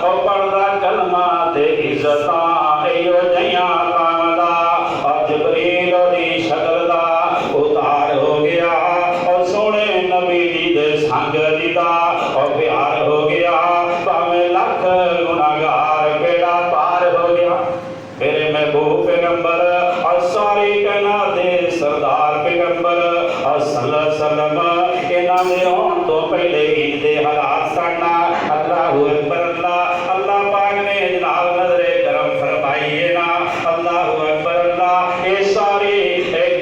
और पढ़दा कलमा ते इज्जतां इहो जइयां कामदा और जबरील दी शक्ल दा उतार हो गया और सोने नबी जी दे संग दा और प्यार हो गया भावें लख गुनाहगार बेड़ा पार हो गया। मेरे महबूब पैगंबर और सारी कायनात दे सरदार पैगंबर और सल्लल्लाहु अलैहि वसल्लम इन्हां दे होण तो पहले इनके हालात सन्ना। अल्लाहु अकबर अल्लाह अल्लाह पाक ने जनाब नजरे करम फरमाई ना। अल्लाहु अकबर अल्लाह ये सारी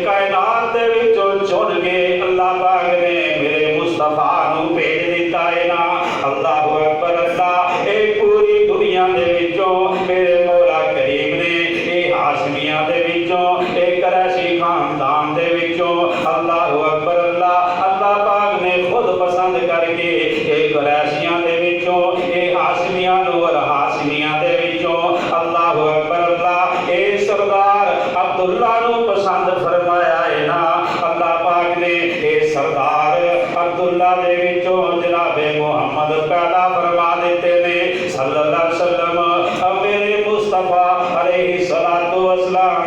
कायनात दे विचों चुन के अल्लाह पाक ने मेरे मुस्तफा नू भेज दिता है ना। अल्लाहु अकबर अल्लाह ये पूरी दुनिया दे विचों मेरे मौला करीम ने ये हाशमियां दे विचों एक कुरैशी खानदान दे विचों अल्लाहु अकबर अल्लाह अल्लाह पाक ने खुद पसंद करके एक कुरैशियां दे विचों ये हाशमियां नू और हाशमियां दे विचों अल्लाहु अकबर अल्लाह ये सरदार अब्दुल्ला नू पसंद फरमाया है ना। अल्लाह पाक ने ये सरदार अब्दुल्ला दे विचों जनाबे मोहम्मद पैदा फरमा देते ने सल्लल्लाहु अलैहि वसल्लम अब मेरे मुस्तफा अलैहि सलातो वसलाम।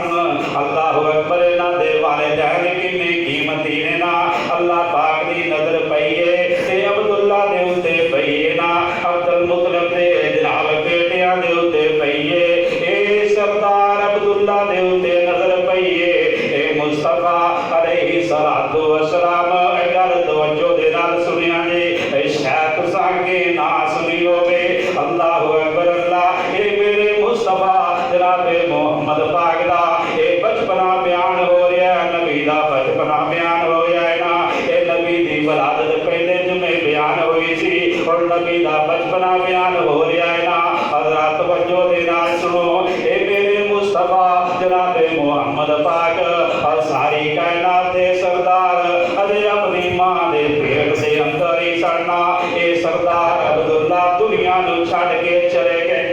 अल्लाहु अकबर ना दे वालिदैन किन्ने कीमती ने ना। अल्लाह पाक दी नजर पई है ते अब्दुल्ला दे उत्ते पई है ना। अब्दुल मुतलब दे जनाब बेटियां दे उत्ते पई है ए सरदार अब्दुल्ला दे उत्ते नजर पई है ए मुस्तफा अलैहि सलातो वसलाम। गल तवज्जो दे नाल सुनिया जी शायद तुसां के ना सुनी होवे। अल्लाहु अकबर अल्लाह ए मेरे मुस्तफा जनाबे मोहम्मद पाक दा ए बचपना बयान हो रहा है। नबी दा बचपना बयान हो रहा है ना। ए नबी दी वलादत पहले जुमे बयान हुई सी और नबी दा बचपना बयान हो रहा है ना। हजरत तवज्जो दे नाल सुनो ए मेरे मुस्तफा जनाबे मोहम्मद पाक और सारी कायनात दे सरदार अजे अपनी मां दे पेट दे अंदर ही सड़ना ए सरदार अब्दुल्ला दुनिया नू छड़ के चले गए।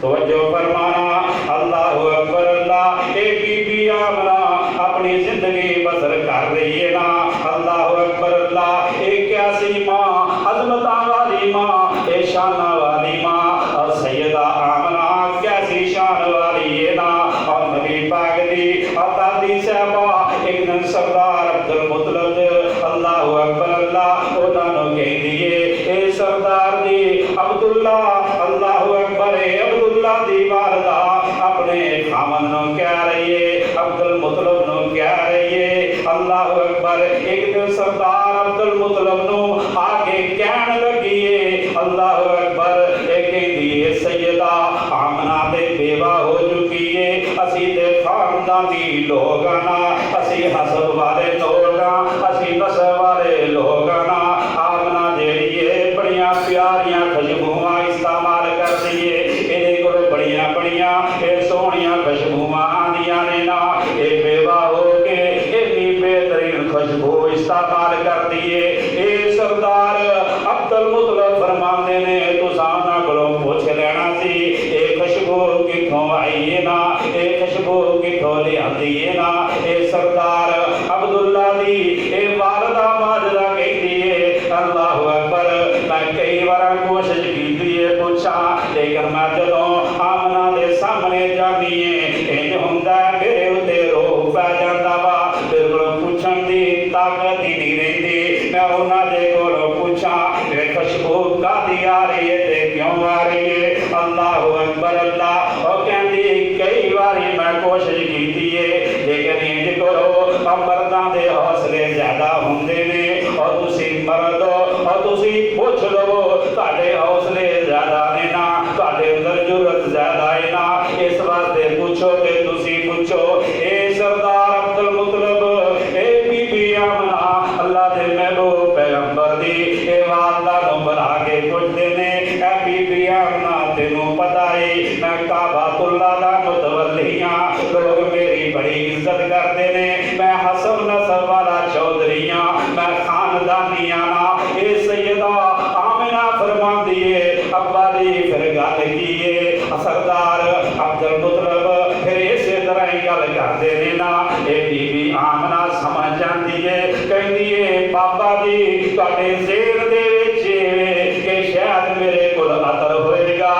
तवज्जो फरमाना अल्लाहु अकबर अल्लाह ए बीबी आमना अपनी जिंदगी बसर कर रही है ना। अल्लाहु अकबर अल्लाह ए कैसी मां अजमता वाली मां ए शाना वाली मां और सैयदा आमना कैसी शान वाली है ना। और नबी पाक दी और दादी साहबा एक दिन सरदार अब्दुल मुतलब अल्लाहु अकबर अल्लाह उन्होंने कह दिए ए सरदार दी अब्दुल्ला अल्लाहु अकबर अब्दुल्ला दी वालदा अपने खामन नो कह रही है अब्दुल मुतलब नो कह रही है अल्लाहु अकबर। एक दिन सरदार अब्दुल मुतलब नो आगे कहने लगी है अल्लाहु अकबर एक कहती सैयदा आमना दे बेवा हो चुकी है असी दे खानदानी लोग ना असी हसब वाले लोग असी नसब वाले लोग ना। आमना जेड़ी है बड़िया प्यारियां खुशबुआं इस्तेमाल कर दी है इहदे कोल बड़िया बड़िया सोहनिया खुशबुआं आंदियां ने ना। ये बेवा हो के इन्नी बेहतरीन खुशबू इस्तेमाल कर दी है। ये सरदार अब्दुल मुतलब फरमाते ने तुसां उन्हां कोलों पुछ लेना सी ये खुशबू किथों आई है ना ये खुशबू किथों लिआंदी है ना। ये सरदार अब्दुल्ला दी ये वालदा माजरा कहती है अल्लाहु अकबर। मैं कई बार कोशिश की है पूछा लेकिन मैं जदों आमना दे सामने जानी है इंज हुंदा मेरे उत्ते रोह पै जांदा वा बिल्कुल पूछण दी ताकत ही नहीं रहिंदी। मैं उन्हां दे कोलों पूछा ये खुशबू कादी आ रही है ते क्यों आ रही है। अल्लाहु अकबर अल्लाह ओ कहंदी कई बारी मैं कोशिश की है लेकिन इंज करो मर्दां दे हौसले ज्यादा हुंदे ने और तुसी मर्द और तुसी पुछ लवो तुहाडे हौसले ज्यादा ने ना तुहाडे अंदर जुरत ज्यादा है ना। इस वास्ते पूछो ते तुसी पूछो ए सरदार अब्दुल मुतलब ए बीबी आमना अल्लाह दे महबूब पैगंबर दी ए वालदा नु बुला के पुछदे ने ए बीबी आमना तेनू पता है मैं काबातुल्लाह दा मुतवल्ली हां लोग मेरी बड़ी इज्जत करते ने मैं हसन नस्ल वाला चौधरी हां मैं खानदानी हां। ए सैयदा आमिना फरमांदी है अब्बा दी फिर गल की है सरदार अब्दुल मुतलब फिर इसे तरह ही गल करते ने ना। ए बीबी आमना समझ जाती है कहती है बाबा जी तुहाडे ज़हन दे विच कि शायद मेरे कोल अतर होएगा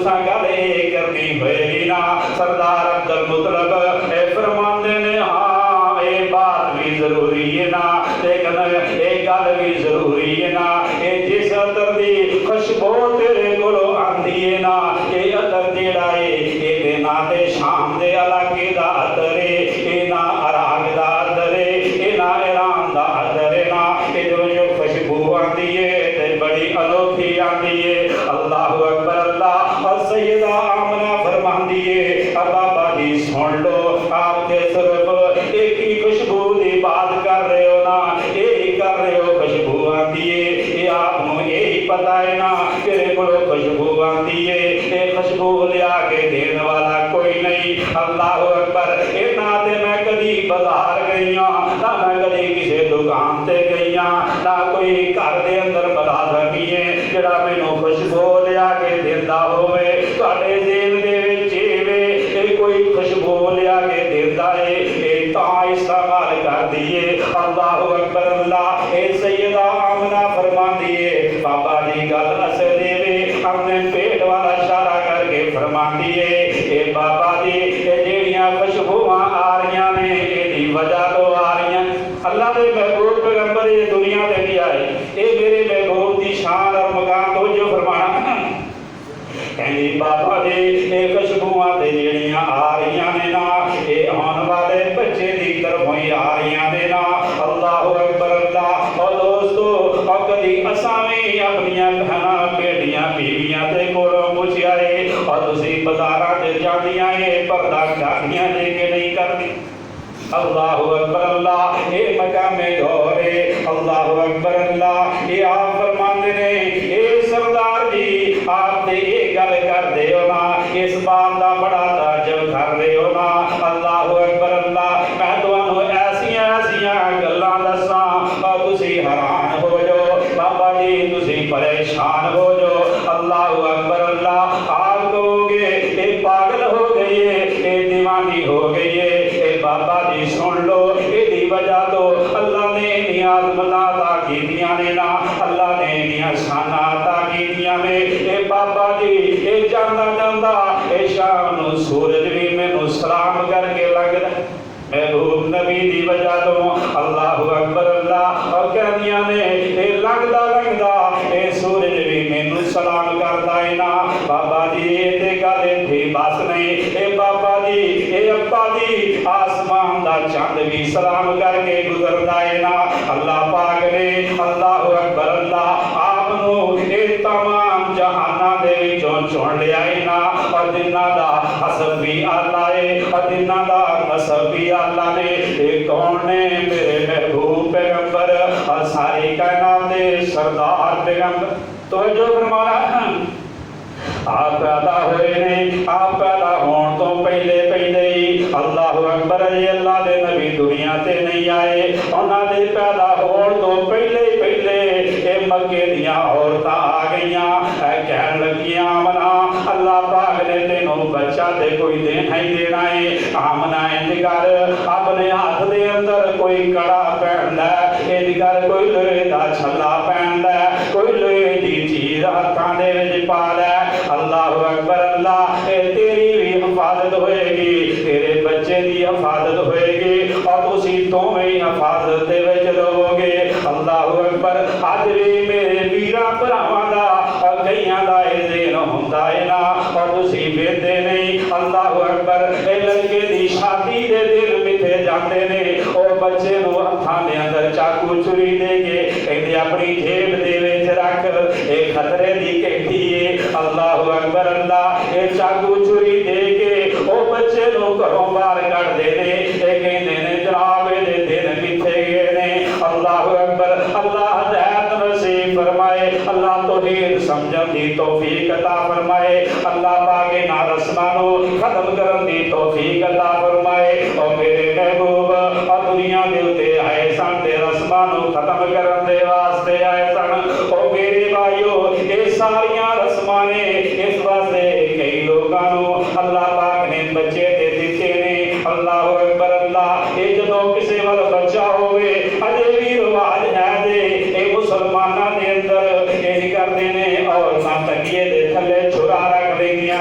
तुसा गल ये करनी होएगी ना। सरदार अब्दुल मुतलब ए फरमाते ने हाँ ये बात भी जरूरी है ना, लेकिन ये गल भी जरूरी है ना, ये जिस अतर की खुशबू तेरे कोलों आंदी है ना, ये अतर जेड़ा है ये ना ते शाम दे इलाके दा अतर है, ये ना अराग दा अतर है, ये ना ईरान दा अतर है ना, ये जो खुशबू आंदी है ते बड़ी अनोखी आंदी है। अल्लाहु अकबर अल्लाह। और सैयदा आमना फरमांदी है बाबा जी सुन लो, आपके सिर्फ एक ही खुशबू की बात कर रहे हो ना, यही कर रहे हो खुशबू आती है, ये आपको यही पता है ना तेरे को खुशबू आती है, ये खुशबू लिया के देने वाला कोई नहीं। अल्लाह अकबर। इन्ना ते मैं कभी बाजार गई ना मैं कभी किसी दुकान से गई ना कोई घर के अंदर बड़ा सकी है जरा मैनू खुशबू लिया के देता होवे, तुहाडे जेल दे विच कोई खुशबू लिया के देता है ये इस्तेमाल कर दिए। अल्लाह अकबर अल्लाह। ए सैयदा आमना फरमांदी है बाबा जी गल असर देवे अपने पेट वाला इशारा करके फरमांदी है ए बाबा जी ये जेड़ियां खुशबुआं आ रही ने एदी वजह तो आ रही। अल्लाह के महबूब पैगंबर ये दुनिया दे नहीं आए, ये मेरे महबूब की शान और मकाम तो जो फरमाना कहनी बाबा जी ये खुशबुआं ते जेड़ियां आ रही ने ना ये आने वाले बच्चे की तरफों ही आ रही ने ना। अल्लाह अकबर अल्लाह। और दोस्तों और कभी असां भी अपनियां बहना बेटियां बीवियां ते कोलों पुछया है और तुसी बाजारां ते जांदियां है पर्दा करदियां जे के नहीं करदी। अल्लाह अकबर अल्लाह। ये मकामे गौरे अल्लाह अकबर अल्लाह। ये आप फरमाते ने ये सरदार जी आप ते ये गल कर दे हो ना, इस बात का बड़ा ताज्जुब कर रहे हो ना। अल्लाह अकबर अल्लाह। मैं तुहानू ऐसियां ऐसियां गल्लां दसां और तुसी हैरान हो जाओ बाबा जी, तुसी परेशान हो जाओ। अल्लाह अकबर अल्लाह। आप कहोगे ये पागल हो गई है, ये दीवानी हो गई है, ये बाबा जी सुन लो इसकी वजह तो अल्लाह ने नियाज़मतां अता कीतियां ने ना, अल्लाह ने निया शानां अता कीतियां ने। ए बाबा जी ए जांदा जांदा ए शाम नूं सूरज भी मैनूं सलाम करके लगदा महबूब नबी दी वजह तो। अल्लाह अकबर अल्लाह। और कहदियां ने ए लगदा लगदा ए सूरज भी मैनूं सलाम करदा है ना। बाबा जी ये ते गल इत्थे बस नहीं, ए बाबा जी ए अब्बा जी आसमान दा चंद भी सलाम करके गुजरदा है ना। अल्लाह पाक ने अल्लाह अकबर अल्लाह आप नूं ए तमाम जहानां दे विचों चुन लिया है ना, और जिन्हां दा हसब भी अल्लाह है और जिन्हां दा नसब भी अल्लाह ने। ये कौन ने मेरे महबूब पैगंबर और सारी कायनात दे सरदार पैगंबर। तो जो फरमाना आप पैदा हुए ने, आप पैदा होने तो पहले पहले ही अल्लाह अकबर अल्लाह दे नबी दुनिया ते नहीं आए, उन्होंने दे पैदा होने तो पहले पहले ये मक्के दियां औरतां आ गईयां कहन लगियां आमना अल्लाह पाक ने तेनों बच्चा ते कोई देना ही देना है। आमना इंज कर अपने हाथ दे अंदर कोई कड़ा पहन लै, इंज कर कोई लोहे दा छल्ला पहन लै, कोई लोहे दी चीज हत्थां दे विच पा लै। अल्लाह अकबर अल्लाह। तेरी भी हिफाजत होएगी, तेरे बच्चे की हिफाजत होएगी और तुसी दोवें ही हिफाजत दे विच रहोगे। अल्लाह अकबर। अज भी मेरे वीरां भरावां दा और कईयां दा इह दिन हुंदा है ना और तुसी वेंदे नहीं। अल्लाह अकबर। इह लड़के दी शादी दे दिन मिथे जांदे ने, और बच्चे नूं हत्थां दे अंदर चाकू छुरी दे के कहंदे अपनी जेब दे विच रख, इह खतरे दी घंटी है। अल्लाह अकबर अल्लाह। ये चाकू छुरी दे के ओ बच्चे नूं घरों बाहर कढ दे ने, ये कहंदे ने जनाब इहदे दिन किथे गए ने। अल्लाह अकबर अल्लाह हिदायत नसीब फरमाए, अल्लाह तौहीद समझण दी तौफीक अता फरमाए, अल्लाह पाक इन्हां रस्मां नूं खत्म करन दी तौफीक अता फरमाए। और मेरे महबूब और दुनिया दे उत्ते आए सन ते रस्मां नूं खत्म करन दे वास्ते आए सन। और मेरे भाईओ ये सारियां रस्मां ने इस वास्ते कई लोगों नूं अल्लाह पाक ने बच्चे दे दिते ने। अल्लाह अकबर अल्लाह। ये जदों किसी वाल बच्चा होवे अजे भी रिवाज है दे ये मुसलमानां दे अंदर ये करदे ने, औरतां तकिए दे थल्ले छुरा रख लैंदियां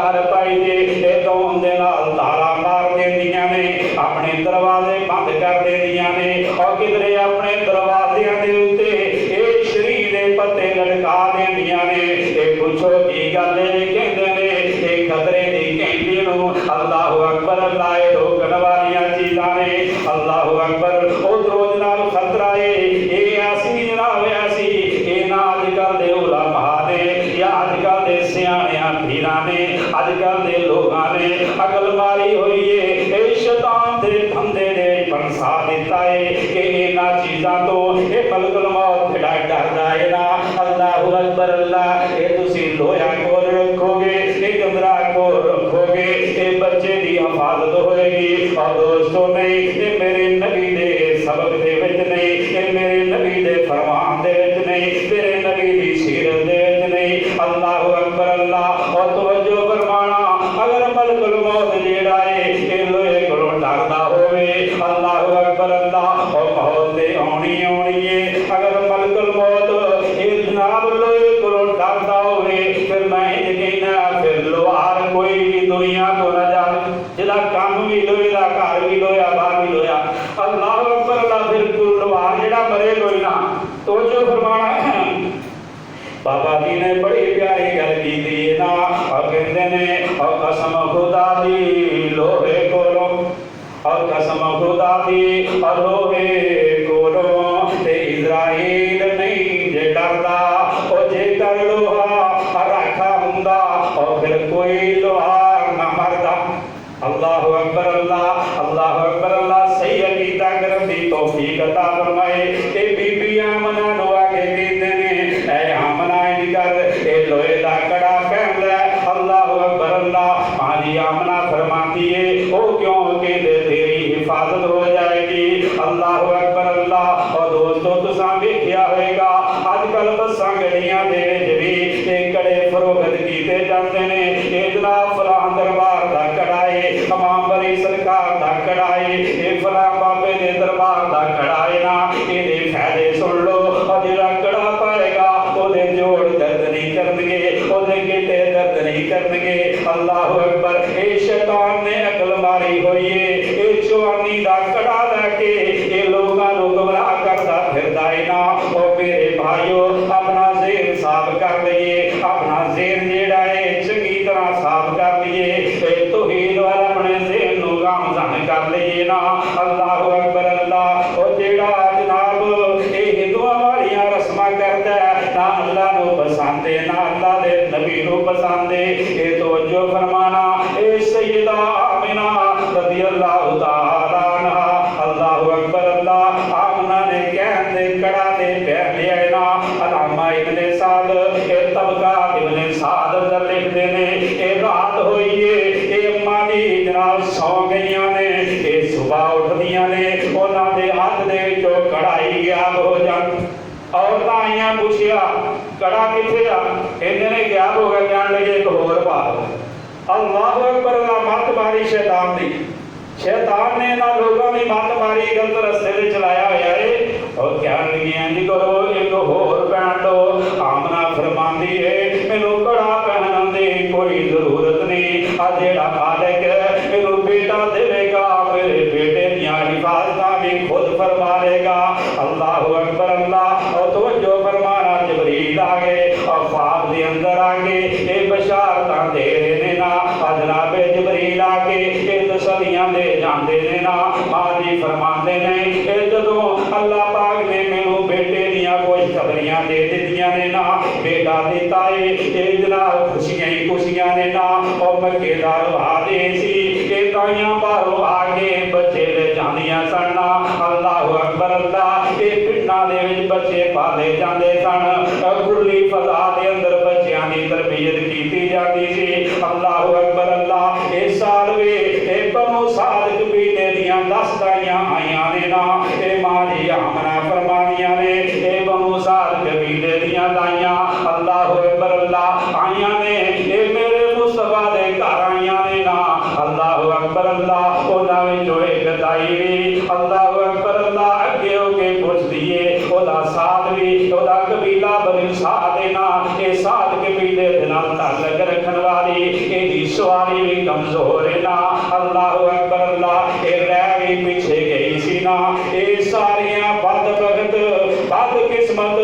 चारपाई दे धोन दे नाल ताला मार देंदियां ने, अपने दरवाजे बंद कर देंदियां ने, और किधरे अपने दरवाजियां दे उत्ते ए श्री दे पत्ते लटका देंदियां ने। ए पूछो की गल है, कहंदे ने ए खतरे दी कहंदी नूं अल्लाहु अकबर अल्लाह रोकण वालियां चीज़ां ने। अल्लाहु अकबर ओ रोज नाल खतरा है। ए ऐसी जनाब ऐसी ए ना अजकल दे उलमा ने या अजकल दे सियाणियां पीरां ने अजकल दे लोगां ने अकल मारी होई है। ए शैतान दे फंदे दे फंसा दिता है कि इन्हां चीज़ां तो ए मलकुल मौत जेड़ा डरदा है ना। अल्लाहु अकबर अल्लाह ए तुसीं लोया कोल रखोगे, ए कमरा कोल रखोगे, ए बच्चे दी हिफाजत होएगी। और दोस्तों नहीं ए मेरे नबी दे सबक दे विच नहीं, ए मेरे नबी दे फरमान दे विच नहीं, तेरे नबी दी सीरत दे विच नहीं। अल्लाहु अकबर अल्लाह और तवज्जो फरमाना। अगर मलकुल मौत जेड़ा है ए लोहे कोलों डरदा होवे, अल्लाहु अकबर अल्लाह और मौत ते आउणी आउणी है। अगर मलकुल मौत ए जनाब लोहे कोलों डरदा होवे, फिर मैं इंज कहना फिर लोहार कोई भी दुनिया तो ना जाने, जिहदा काम भी लोहे दा घर भी लोया बाहर भी लोया। अल्लाहु अकबर अल्लाह फिर लोहार जेड़ा मरे कोई ना। तो जो फरमाना बाबा जी ने बड़ी प्यारी गल की थी ना, और कहते ने और कसम खुदा दी लोहे कोलों, और कसम खुदा दी और लोहे कोलों ते इज़राइल नहीं जे डरदा, और जे कर लोहा राखा हुंदा और फिर कोई लोहार ना मरदा। अल्लाहु अकबर अल्लाह अल्लाहु अकबर अल्लाह सही अकीदा करन दी तौफीक अता फरमाए। ए बीबी आमना नु आके कहते ने ए आमना इंज कर ए लोहे दा कड़ा पहन ले। अल्लाहु अकबर अल्लाह माजी आमना फरमाती है ओ क्यों कहते तेरी हिफाजत हो जाएगी। अल्लाहु अकबर अल्लाह। और दोस्तों तुसां वेखिया होएगा अजकल बसां गड्डियां दे विच भी ए कड़े फरोख्त कीते जांदे ने। ए जनाब फलां दरबार दा कड़ा है, इमाम बरी सरकार दा कड़ा है, ए फलां बाबे दे दरबार दा कड़ा है ना। एदे फायदे सुन लो। और जेड़ा कड़ा पाएगा ओदे जोड़ दर्द नहीं करनगे, ओदे गिटे दर्द नहीं करनगे। अल्लाहु अकबर। ए शैतान ने अकल मारी होई है। ए जवानी दा कड़ा लैके ए लोगां नूं गुमराह करदा फिरदा है ना। ओ मेरे भाइयों अपना ज़हन साफ कर लईए, अपना ज़हन जेड़ा है चंगी तरह साफ कर लईए। ए तौहीद वाला अपने ज़हन नूं गामज़न कर लईए ना। अल्लाहु अकबर अल्लाह। ओ जेड़ा जनाब ए हिंदुआं वालियां रस्मां करदा ना अल्लाह नूं पसंद है ना अल्लाह दे नबी नूं पसंद है। ए तवज्जो फरमाना। ए सैयदा आमिना रज़ियल्लाहु तआला अन्हा अल्लाहु अकबर अल्लाह आमना ने कहंदे कड़ा दे पहन लिया ना। अलामा इब्ने साद ए तबका इब्ने साद अंदर लिखदे ने ए रात होई है ए अम्मा दी जनाब सौ गईयां ने। ए सुबह उठदियां ने उन्हां दे हाथ दे विचों कड़ाई गायब हो जाती। और आइयां पूछिया कड़ा किथे आ, कहंदे ने गायब हो गया। कहण लगे एक होर पा दो। अल्लाहु अकबर अल्लाह। मत मारी शैतान दी। शैतान ने ना लोगों की मत मारी गलत रस्ते से चलाया होया है। और कहण लगी इंज करो एक होर पहन दो। आमना फरमांदी है मैनू कड़ा पहनन दी कोई जरूरत नहीं। आ जेड़ा मालिक मैनू बेटा देवेगा मेरे बेटे दियां हिफाजतां भी खुद फरमा लेगा। अल्लाहु अकबर अल्लाह। और तवज्जो फरमाना जिब्रील आ गए और ख्वाब दे अंदर आ गए ए बशारतां दे रहे ने ना। जनाब जिब्रील आ के ए तसल्लियां दे जांदे ने ना। माजी फरमांदे ने ए जदों अल्लाह पाक ने मैनू बेटे दियां कुछ खबरियां दे दित्तियां ने ना, बेटा दिता है ए जनाब खुशियां ही खुशियां ने ना। और मक्के दा रुहा दे सी ए ताइयां बाहरों आके बच्चे ले जांदियां सन ना। अल्लाहु अकबर अल्लाह। ए पिंडां दे विच बच्चे पाले जांदे सन। खुली फज़ा दे अंदर बच्चियां दी तरबियत कीती जाती सी। अल्लाहु अकबर अल्लाह। ए साल वे ए बनो साद कबीले दियां 10 ताइयां आईयां ने ना। ए मां दी आमना फरमानियां ने ए बनो साद कबीले दियां ताइयां अल्लाहु अकबर अल्लाह आईयां ने ए मेरे मुस्तफा दे घर आईयां ने ना। अल्लाहु अकबर अल्लाह। उन्हां विचों एक ताई भी अल्लाहु अकबर अल्लाह अगे होके पुछदी है ओदा साद भी ओदा कबीला बनी साद है ना। ए साद कबीले दे नाल ताल्लुक रखण वाली एदी सवारी भी कमजोर है ना। अल्लाह अकबर अल्लाह ये रह भी पीछे गई सी ना। ये सारियां बदबख्त बदकिस्मत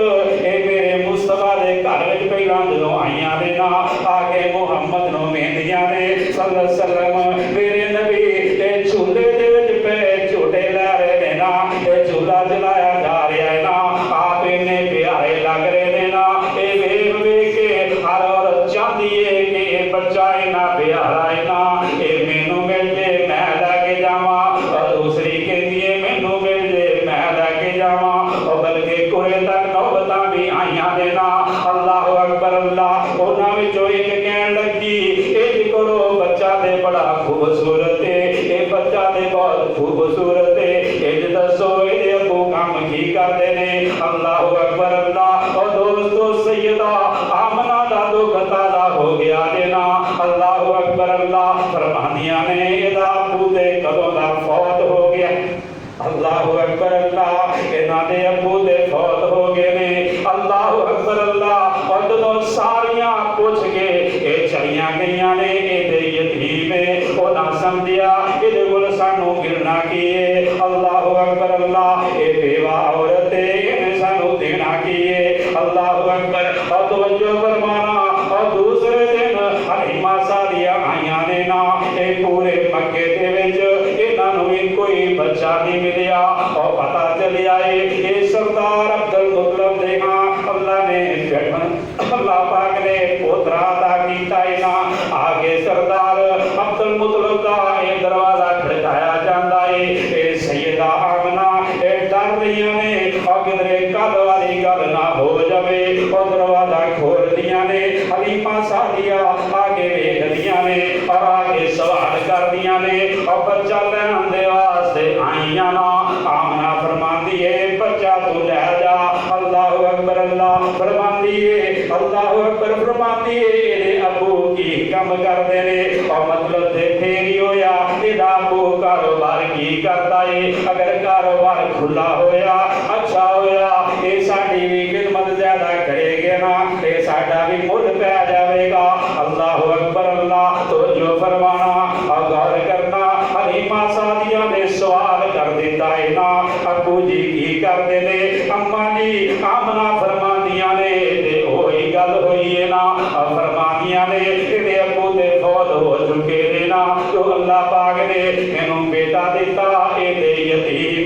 ये मेरे मुस्तफा दे घर विच पहलां जदों आईयां ने ना आके मुहम्मद नूं वेंदियां ने सल्लल्लाहु अलैहि वसल्लम मेरे नबी ये झूले दे विच पे झूटे लै रहे ने ना। ये झूला चलाया जा रहा है ना। आप इन्ने प्यारे लग रहे ने ना। ये वेख वेख के हर औरत चाहती है कि ये बच्चा इन्ना प्यारा है ना। ये मैनू मिल जे मैं लैके जावां और दूसरी कहती है मैनू मिल जे मैं लैके जावां और बल्कि कुरे तक नौबतां भी आईयां ने ना। अल्लाह अकबर अल्लाह उन्हां विचों एक कहण लगी इंज करो बच्चा ते बड़ा खूबसूरत है। ये बच्चा ते बहुत खूबसूरत है। इंज दसो इहदे अगों काम की करदे ने। अल्लाह अकबर अल्लाह और दोस्तों सैयदा आमना दा दुख ताज़ा हो गया जे ना। अल्लाह अकबर अल्लाह फरमानियां ने इहदा अबू ते कदों दा फौत हो गया। अल्लाह अकबर अल्लाह इन्हां दे अबू ते फौत हो गए ने। अल्लाह अकबर अल्लाह और जदों सारियां पुछ के ये चलियां गईयां ने इहदे यतीम ओ ना समझिया इहदे कोल सानू गिरना की है। अल्लाह अकबर अल्लाह ये बेवा औरत है इहने सानू देना की है। अल्लाह अकबर और तवज्जो फरमाना और दूसरे दिन हलीमा सादिया आईयां ने ना। ये पूरे मक्के दे विच इन्हां नूं भी कोई बच्चा नहीं मिलिया और पता चलिया ये सरदार अब्दुल मुतलब दे हां अल्लाह ने अल्लाह पाक ने पोतरा अता कीता है ना। आगे सरदार अब्दुल मुतलब दा ये दरवाजा खड़काया जांदा है। ये सैयदा आमना ये डर रही ने और किधरे कल वाली गल ना हो जावे और दरवाजा खोल दिया ने। हलीमा सादिया आगे वेख दिया ने और आगे सवाल कर दिया ने और बच्चा लैन दे वास्ते आईयां ना। आमना फरमांदी है बच्चा तू लै जा। अल्लाह अकबर अल्लाह फरमांदी है अल्लाह अकबर फरमांदी है इहदे अबू की कम करदे ने और मतलब ते फेर ही होया इहदा अबू कारोबार की करदा है। अगर कारोबार खुला होया अच्छा होया ये साडी भी खिदमत ज्यादा करेगे ना ये साडा भी मुल पै जाएगा। अल्लाह अकबर अल्लाह तो जो फरमाना और गौर करना हलीमा सादिया ने सवाल कर दिता है ना। अबू जी की करते ने अम्मा जी आमना फरमानिया ने ते ओही गल होई है ना। फरमानिया ने इहदे अबू ते फौत हो चुके ने ना। तो अल्लाह पाक ने मैनू बेटा दिता इहदे यतीम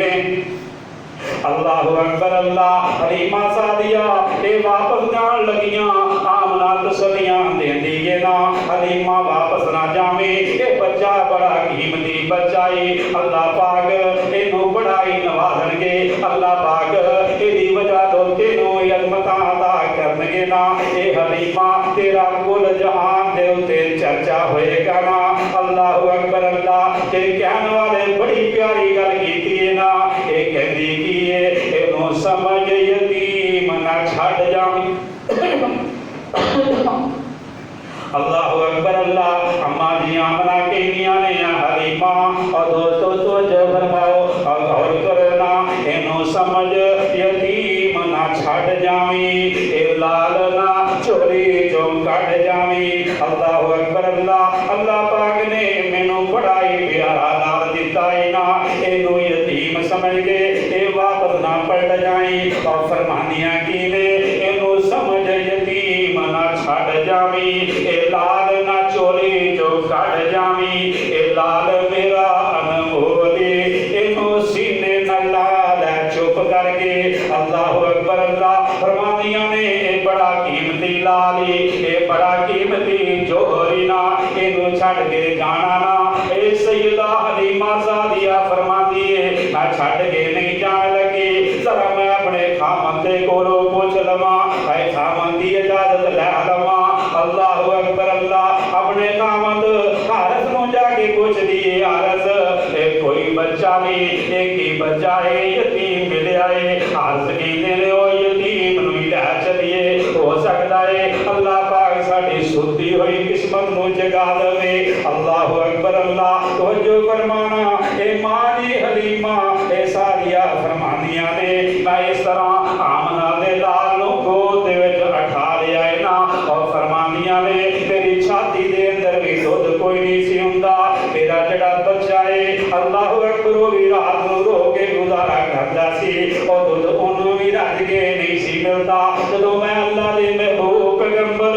अल्लाह अकबर अल्लाह हलीमा सादिया ये वापस जान लगियां। आमना तसलियां देंदी है ना हलीमा वापस ना जावे ये बच्चा बड़ा कीमती बच्चा है। अल्लाह पाक इनू बड़ा ही नवाजणगे। अल्लाह पाक इहदी वजह तो तेनू अजमतां अता करनगे ना। ये हलीमा तेरा कुल जहान दे उत्ते चर्चा होएगा ना। अल्लाह अकबर अल्लाह ते कहने वाले बड़ी प्यारी गल कीती है ना। ये कहंदी की इनू समझ यतीम ना छड़ जावी। अल्लाह अकबर अल्लाह अम्मा जी आमना कहनियां ने हलीमा और दोस्तों तो जो फरमाओ और गौर करो ना इनू समझ यतीम ना छड़ जावी ए लाल ना चोरी जो कट जावी। अल्लाह अकबर अल्लाह अल्लाह पाक ने मैनू बड़ा ही प्यारा लाल दिता है ना। इनू यतीम समझ के ए वापस ना पलट जाई और फरमानियां की ने इनू समझ यतीम ना छड़ जावी ए लाल ना चोरी जो कट जावी ए लाल मेरा अनमोली इनू सीने न लाल चुप करके। अल्लाह अकबर अल्लाह फरमानियां ने ए बड़ा कीमती लाली ए बड़ा कीमती जोहरी ना इनू छड़ के जाना ना। ए सैयदा हलीमा सादिया फरमाती है मैं छड़ के नहीं जाने लगी जरा मैं अपने खामन दे कोलों पूछ लवां ऐ खामन दी इजाजत लै लवां। अल्लाह अकबर अल्लाह अपने खामन हारस नूं जाके पूछ दिए हारस कोई बच्चा नहीं एक ही बच्चा है यतीम मिलिया है। हारस कहते ने ओ यतीम नूं लै चलिए हो सकता है अल्लाह पाक साडी सुती हुई किस्मत नूं जगा देवे। अल्लाह अकबर अल्लाह तवज्जो फरमाना ए मां जी हलीमा ए सारिया फरमानियां ने मैं इस तरह आमना दे लाल नूं गोद दे विच उठा लिया है ना और फरमानियां ने तेरी छाती दे अंदर भी दुध मिलता जो मैं अल्लाह दे महबूब पैगंबर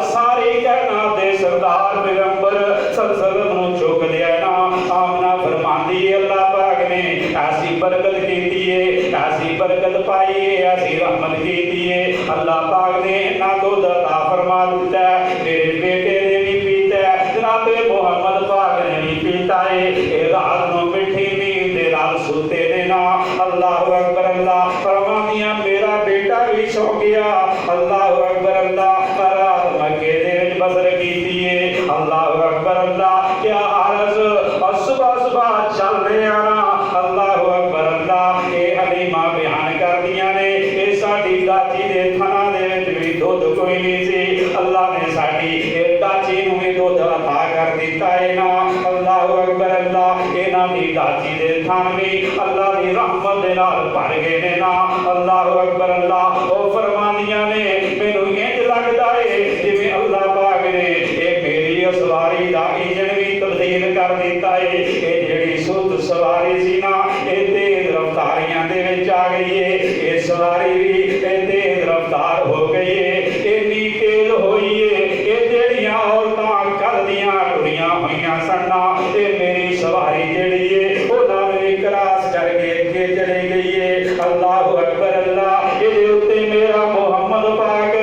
सारी कायनात दे सरदार पैगंबर सल्लल्लाहु अलैहि चुक लिया ना। आमना फरमांदी अल्लाह पाक ने ऐसी बरकत की है, ऐसी बरकत पाई है, ऐसी रहमत की है। अल्लाह पाक ने ना दूध अता फरमा दिता है, मेरे बेटे ने भी पीता है, जनाबे मोहम्मद पाक ने भी पीता है। ये रात को मिठी नींद दे नाल सुते ने ना। अल्लाह अकबर अल्लाह फरमानिया मेरा बेटा भी सो गया। अल्लाह अकबर अल्लाह रात मक्के दे विच बसर कीती है। अल्लाह अकबर अल्लाह क्या आरज़ और सुबह सुबह चल रहे ना। अल्लाह अकबर अल्लाह ये हलीमा बयान कर दिया ने ये साडी दाची दे थना दे विच भी दुध कोई नहीं सी। अल्लाह ने साडी ये दाची नूं भी दुध अता कर दिता है ना। अल्लाह अकबर अल्लाह इन्हां दी दाची दे थन भी अल्लाह दी रहमत दे नाल भर गए ने ना। अल्लाह अकबर अल्लाह ओ फरमानियां ने मैनूं इंज लगदा है जिवें अल्लाह पाक ने ये मेरी सवारी दा इंजन भी तब्दील कर दिता है। ये जेड़ी सुध सवारी सी ना ये तेज रफ्तारियां दे विच आ गई है। ये सवारी भी तेज रफ्तार हो गई है, इन्नी तेज होई है ये जेड़ियां औरतां कल दियां टुरियां होईयां सन ना ये मेरी सवारी जेड़ी है उन्हां ने क्रॉस करके अगे चली गई है। अल्लाह अकबर अल्लाह ये उत्ते मेरा मोहम्मद पाक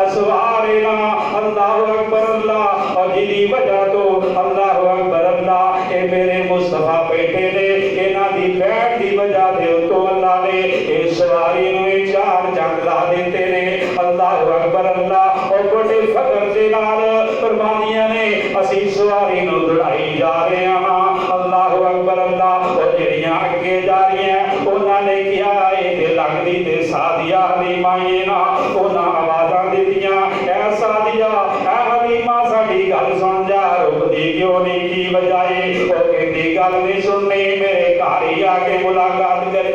असवार है ना। अल्लाह अकबर अल्लाह और जिहदी वजह तो अल्लाह अकबर अल्लाह ये मेरे मुस्तफा बैठे ने इन्हां दी बैठ दी वजह दे तो अल्लाह ने इस सवारी नूं चार चंद ला दिते ने। अल्लाह अकबर अल्लाह और बड़े फकर दे नाल कुर्बानियां ने असी सवारी नूं दौड़ाई जा रहे हां। अल्लाह अकबर अल्लाह और जेड़ियां अगे जा रही हैं उन्हां ने किया ये लगदी ते सादिया हलीमा ये ना उन्हां आवाज़ां दित्तियां ऐ सादिया ऐ हलीमा साडी गल सुन जा रुकदी क्यों नहीं की बजाए ओ कहंदी गल नहीं सुननी मेरे घर ही आके मुलाकात करे।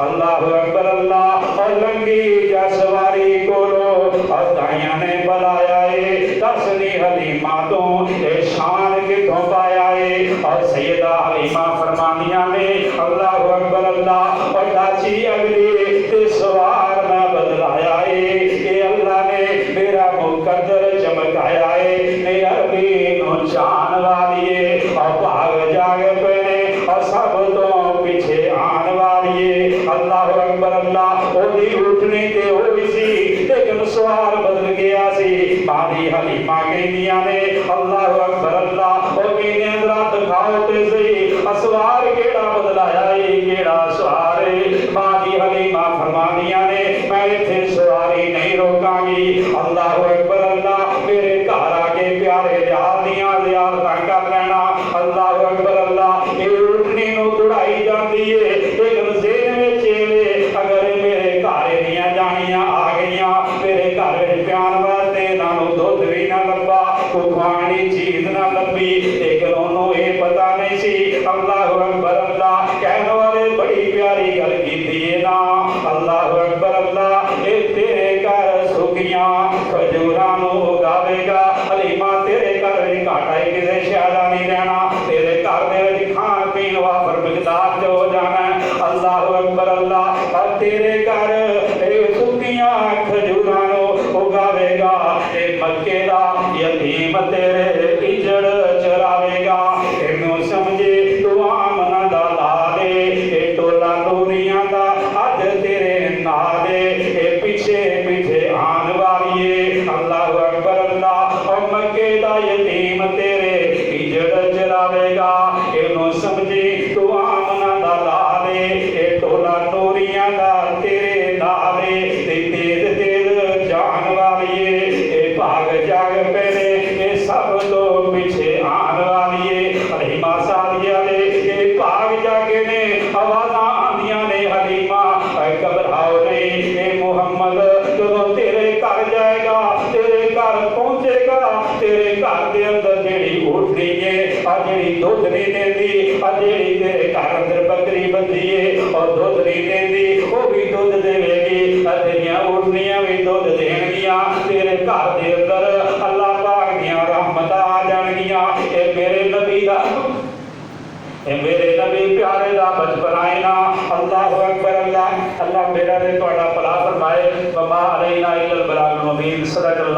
अल्लाह अकबर अल्लाह और लंगी जा सवारी कोलो और दाइयां ने बुलाया है दसनी हलीमा तो ये शान किथों पाया है। और सैयदा हलीमा फरमानियां ने अल्लाह अकबर अल्लाह और दाची अगली ते सवार ना बदलाया है ये अल्लाह ने मेरा मुकद्दर चमकाया है। ये अरबी नो जान वाली है और भाग जाग पहने और सब तो पीछे आन वाली है। अल्लाह अकबर अल्लाह ओदी उठनी ते होई सी लेकिन सवार बदल गया सी। मारी हलीमा कहंदियां ने अल्लाह अकबर अल्लाह ओ कहंदे जरा दिखाओ ते सही सवार केड़ा बदलाया है केड़ा सवार है। मारी हलीमा फरमानियां ने मैं इत्थे सवारी नहीं रोकांगी। अल्लाह अकबर अल्लाह मेरे घर आके प्यारे यार दियां ज़ियारतां कर लेना। अल्लाह अकबर अल्लाह ये उठनी नूं दौड़ाई जाती है लेकिन ज़हन विच अगर मेरे घर दियां जानियां आ गईयां मेरे घर विच प्यान वास्ते इन्हां नूं दुध भी ना लब्भा कोई खाने चीज ना लब्भी लेकिन उन्होंने ये पता नहीं सी। अल्लाह अकबर अल्लाह कहने वाले बड़ी प्यारी गल कीती है ना। अल्लाह अकबर अल्लाह ये तेरे घर सुखियां खजूरां नूं उगावेगा। हलीमा तेरे घर विच घाटा किसी शय दा नहीं रहना तेरे घर दे विच खाण पीण वाफर मिकदार च हो जाना। अल्लाह अकबर अल्लाह और तेरे घर सुखियां खजूरां नूं उगावेगा। ये मक्के दा यतीम तेरे इजड़ चरावेगा। इनू समझे तू आमना दा ला दे ये टोला नूरियां दा अज तेरे ना दे ये पीछे पीछे आन वाली है। अल्लाह अकबर अल्लाह और मक्के दा यतीम तेरे इजड़ चरावेगा। इनू समझे तू आमना दा ला दे ये टोला नूरियां दा तेरे ना दे तेज तेज जान वाली है। ये भाग जाग पहले ये सब तो पीछे आन वाली है। हलीमा सादिया ने ये भाग जाके ने आवाज़ां आंदियां ने हलीमा घबराओ नहीं ये मोहम्मद जदों तेरे घर जाएगा तेरे घर पहुंचेगा तेरे घर के अंदर जेड़ी उठनी है और जेड़ी दुध नहीं देती और जेड़ी तेरे घर अंदर बकरी बंधी है और दुध नहीं देती वो भी दुध देवेगी तेरियां उठनियां भी दुध देणगियां तेरे घर के अंदर अल्लाह पाक दियां रहमतां आ जाणगियां। ये मेरे नबी दा मेरे नबी प्यारे दा बचपन आए ना। अल्लाह अकबर अल्लाह अल्लाह मेरा ते तुहाडा भला फरमाए। वमा अलैना इल्लल बलागुल मुबीन। सदक़ल्लाह।